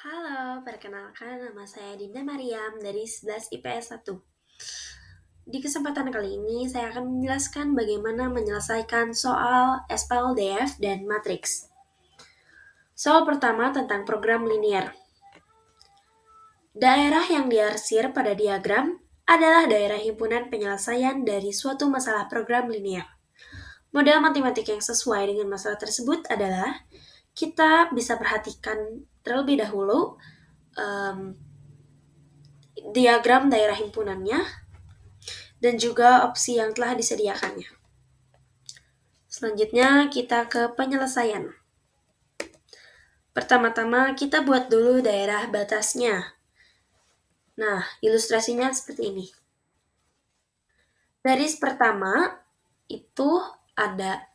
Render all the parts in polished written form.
Halo, perkenalkan nama saya Dinda Mariam dari 11 IPS 1. Di kesempatan kali ini saya akan menjelaskan bagaimana menyelesaikan soal SPLDF dan matriks. Soal pertama tentang program linier. Daerah yang diarsir pada diagram adalah daerah himpunan penyelesaian dari suatu masalah program linier. Model matematik yang sesuai dengan masalah tersebut adalah kita bisa perhatikan terlebih dahulu diagram daerah himpunannya dan juga opsi yang telah disediakannya. Selanjutnya kita ke penyelesaian. Pertama-tama kita buat dulu daerah batasnya. Nah, ilustrasinya seperti ini. Garis pertama itu ada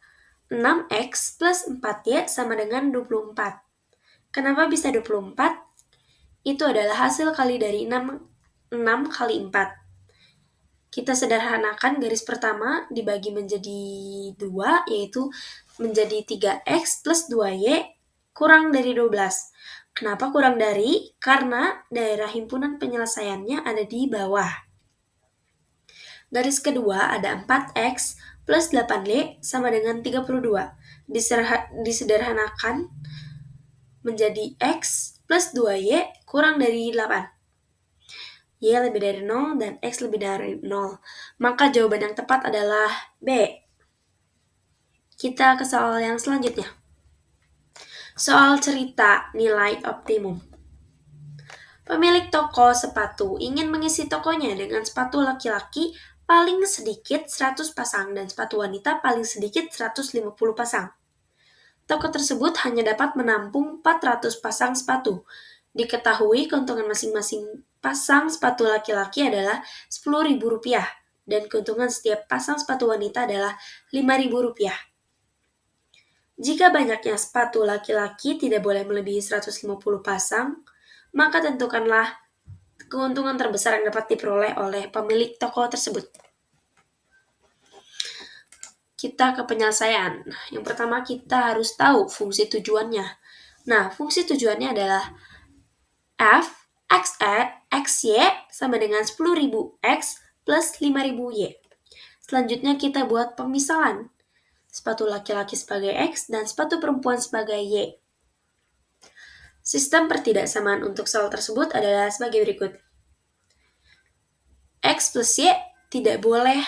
6x plus 4y sama dengan 24. Kenapa bisa 24? Itu adalah hasil kali dari 6 kali 4. Kita sederhanakan garis pertama dibagi menjadi 2, yaitu menjadi 3x plus 2y kurang dari 12. Kenapa kurang dari? Karena daerah himpunan penyelesaiannya ada di bawah. Garis kedua ada 4x plus 8y sama dengan 32. Disederhanakan menjadi x plus 2y kurang dari 8. Y lebih dari 0 dan X lebih dari 0. Maka jawaban yang tepat adalah B. Kita ke soal yang selanjutnya. Soal cerita nilai optimum. Pemilik toko sepatu ingin mengisi tokonya dengan sepatu laki-laki paling sedikit 100 pasang dan sepatu wanita paling sedikit 150 pasang. Toko tersebut hanya dapat menampung 400 pasang sepatu. Diketahui keuntungan masing-masing pasang sepatu laki-laki adalah Rp10.000 dan keuntungan setiap pasang sepatu wanita adalah Rp5.000. Jika banyaknya sepatu laki-laki tidak boleh melebihi 150 pasang, maka tentukanlah keuntungan terbesar yang dapat diperoleh oleh pemilik toko tersebut. Kita ke penyelesaian. Yang pertama kita harus tahu fungsi tujuannya. Nah, fungsi tujuannya adalah F XY sama dengan 10.000X plus 5.000Y. Selanjutnya kita buat pemisalan. Sepatu laki-laki sebagai X dan sepatu perempuan sebagai Y. Sistem pertidaksamaan untuk soal tersebut adalah sebagai berikut. X plus Y tidak boleh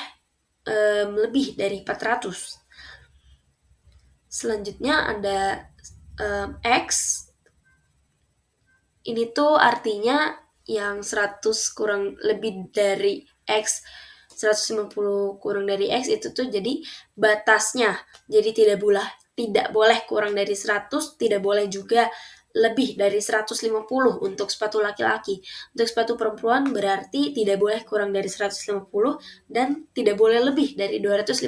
lebih dari 400. Selanjutnya ada X. Ini tuh artinya yang 100 kurang lebih dari X, 150 kurang dari X itu tuh jadi batasnya. Jadi tidak boleh kurang dari 100, tidak boleh juga lebih dari 150 untuk sepatu laki-laki. Untuk sepatu perempuan berarti tidak boleh kurang dari 150 dan tidak boleh lebih dari 250.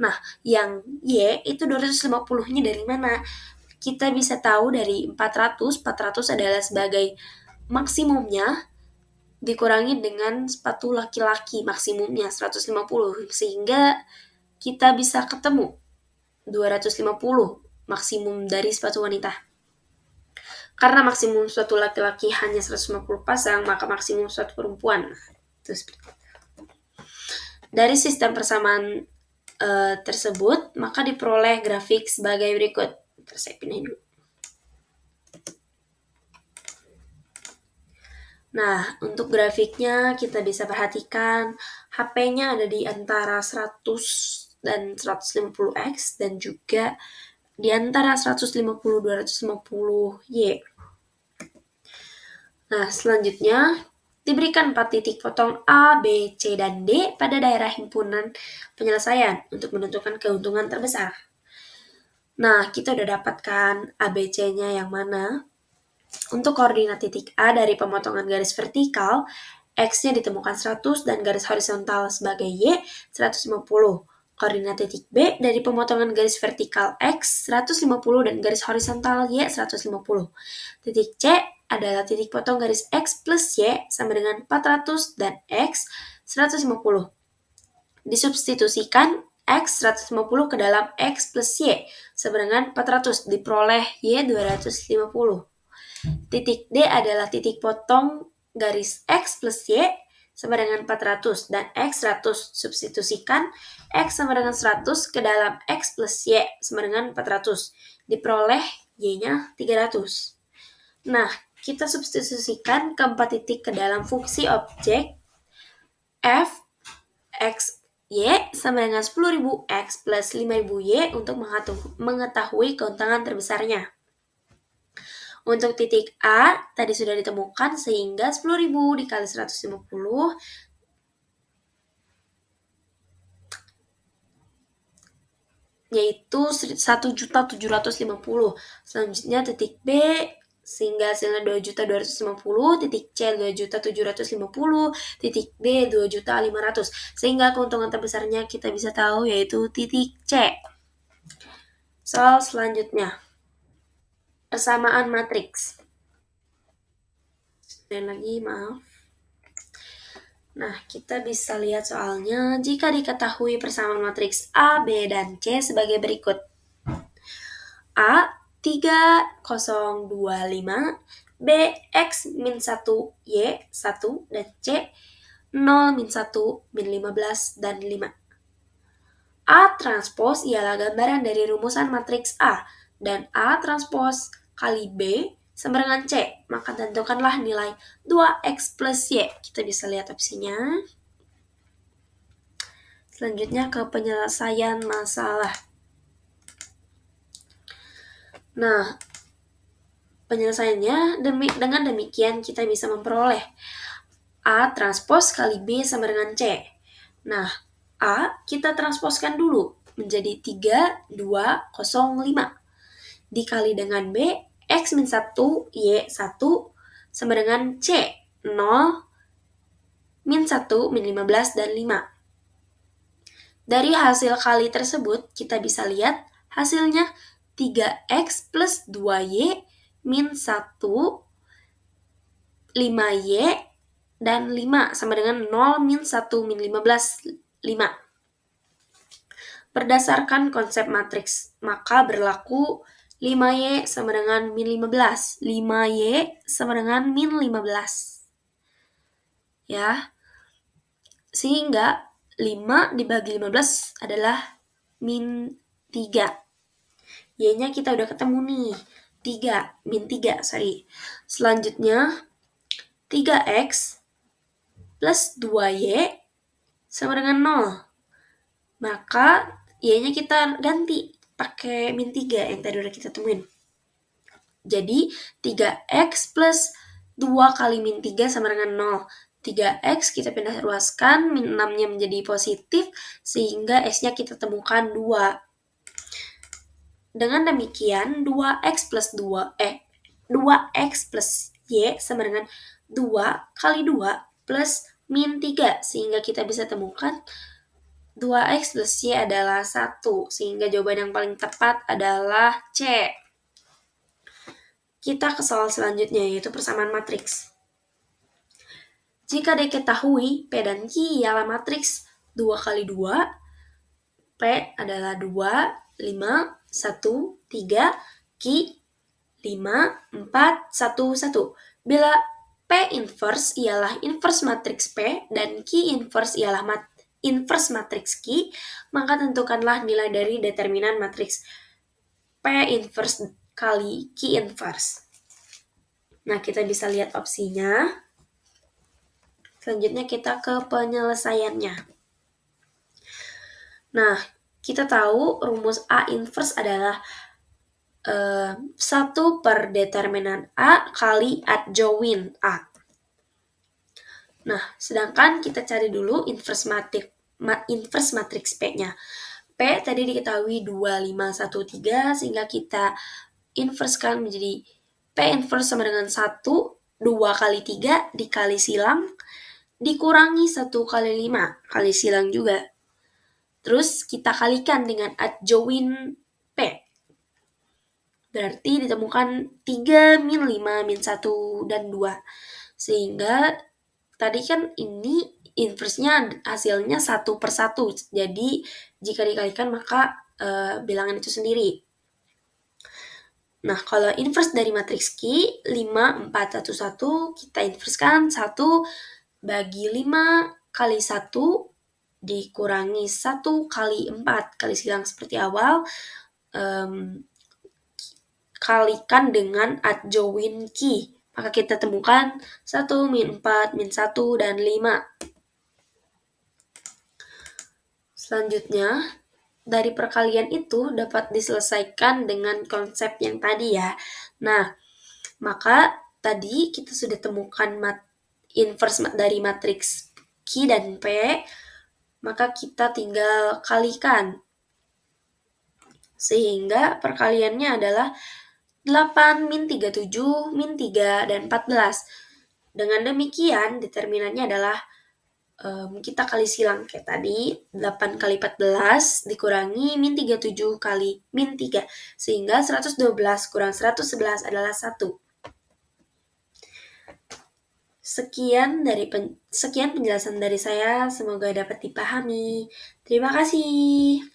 Nah, yang Y itu 250-nya dari mana? Kita bisa tahu dari 400 adalah sebagai maksimumnya dikurangi dengan sepatu laki-laki maksimumnya 150, sehingga kita bisa ketemu 250 maksimum dari sepatu wanita. Karena maksimum sepatu laki-laki hanya 150 pasang, maka maksimum sepatu perempuan. Dari sistem persamaan tersebut, maka diperoleh grafik sebagai berikut. Saya pindahin dulu. Nah, untuk grafiknya kita bisa perhatikan HP-nya ada di antara 100 dan 150X dan juga di antara 150-250Y. Nah, selanjutnya diberikan 4 titik potong A, B, C, dan D pada daerah himpunan penyelesaian untuk menentukan keuntungan terbesar. Nah, kita udah dapatkan A, B, C-nya yang mana? Untuk koordinat titik A dari pemotongan garis vertikal, X-nya ditemukan 100 dan garis horizontal sebagai Y 150. Koordinat titik B dari pemotongan garis vertikal X 150 dan garis horizontal Y 150. Titik C adalah titik potong garis X plus Y sama dengan 400 dan X 150. Disubstitusikan X 150 ke dalam X plus Y sama dengan 400, diperoleh Y 250. Titik D adalah titik potong garis X plus Y sama dengan 400 dan X 100. Substitusikan X sama dengan 100 ke dalam X plus Y sama dengan 400. Diperoleh Y-nya 300. Nah, kita substitusikan keempat titik ke dalam fungsi objek f x y sama dengan 10.000 x plus 5.000 y untuk mengetahui keuntungan terbesarnya. Untuk titik A tadi sudah ditemukan sehingga 10.000 dikali 150 yaitu 1.750. Selanjutnya titik B sehingga hasilnya 2.250, titik C 2.750, titik D 2.500. Sehingga keuntungan terbesarnya kita bisa tahu yaitu titik C. Soal selanjutnya. Persamaan matriks. Dan lagi maaf. Nah, kita bisa lihat soalnya jika diketahui persamaan matriks A, B, dan C sebagai berikut. A 3025, B X min 1 Y 1, dan C 0 min 1 min 15 dan 5. A transpose ialah gambaran dari rumusan matriks A dan A transpose kali B sama dengan C, maka tentukanlah nilai 2X plus Y. Kita bisa lihat opsinya. Selanjutnya ke penyelesaian masalah. Nah, penyelesaiannya dengan demikian kita bisa memperoleh A transpose kali B sama dengan C. Nah, A kita transposkan dulu menjadi 3205 dikali dengan B X min 1 Y 1 sama dengan C 0 min 1 min 15 dan 5. Dari hasil kali tersebut kita bisa lihat hasilnya 3X plus 2Y min 1, 5Y, dan 5 sama dengan 0 min 1 min 15, 5. Berdasarkan konsep matriks, maka berlaku 5Y sama dengan min 15. 5Y sama dengan min 15. Ya. Sehingga 5 dibagi 15 adalah min 3. Y-nya kita udah ketemu nih. 3, min 3, sorry. Selanjutnya, 3X plus 2Y sama dengan 0. Maka, Y-nya kita ganti pakai min 3 yang tadi udah kita temuin. Jadi, 3X plus 2 kali min 3 sama dengan 0. 3X kita pindah ruaskan, min 6-nya menjadi positif, sehingga S-nya kita temukan 2. Dengan demikian, 2X plus Y sama dengan 2 kali 2 plus min 3. Sehingga kita bisa temukan 2X plus Y adalah 1. Sehingga jawaban yang paling tepat adalah C. Kita ke soal selanjutnya, yaitu persamaan matriks. Jika diketahui P dan Q ialah matriks 2 kali 2, P adalah 2, 5, 1, 3, Q 5, 4, 1, 1. Bila P inverse ialah inverse matriks P dan Q inverse ialah inverse matriks Q, maka tentukanlah nilai dari determinan matriks P inverse kali Q inverse. Nah, kita bisa lihat opsinya. Selanjutnya kita ke penyelesaiannya. Nah, kita tahu rumus A inverse adalah 1 per determinan A kali adjoint A. Nah, sedangkan kita cari dulu inverse matriks P-nya. P tadi diketahui 2, 5, 1, 3, sehingga kita inversekan menjadi P inverse sama dengan 1, 2 kali 3 dikali silang, dikurangi 1 kali 5, kali silang juga. Terus kita kalikan dengan adjoint P. Berarti ditemukan 3 min 5 min 1 dan 2. Sehingga tadi kan ini inverse-nya hasilnya 1 per 1. Jadi jika dikalikan maka bilangan itu sendiri. Nah, kalau inverse dari matriks Q, 5, 4, 1, 1, kita inverskan 1 bagi 5 kali 1 dikurangi 1 kali 4 kali silang seperti awal, kalikan dengan adjoin Q. Maka kita temukan 1, min 4, min 1, dan 5. Selanjutnya, dari perkalian itu dapat diselesaikan dengan konsep yang tadi ya. Nah, maka tadi kita sudah temukan inverse dari matriks Q dan P, maka kita tinggal kalikan. Sehingga perkaliannya adalah 8 min 37 min 3 dan 14. Dengan demikian determinannya adalah kita kali silang kayak tadi, 8 kali 14 dikurangi min 37 kali min 3, sehingga 112 kurang 111 adalah 1. Sekian penjelasan dari saya, semoga dapat dipahami. Terima kasih.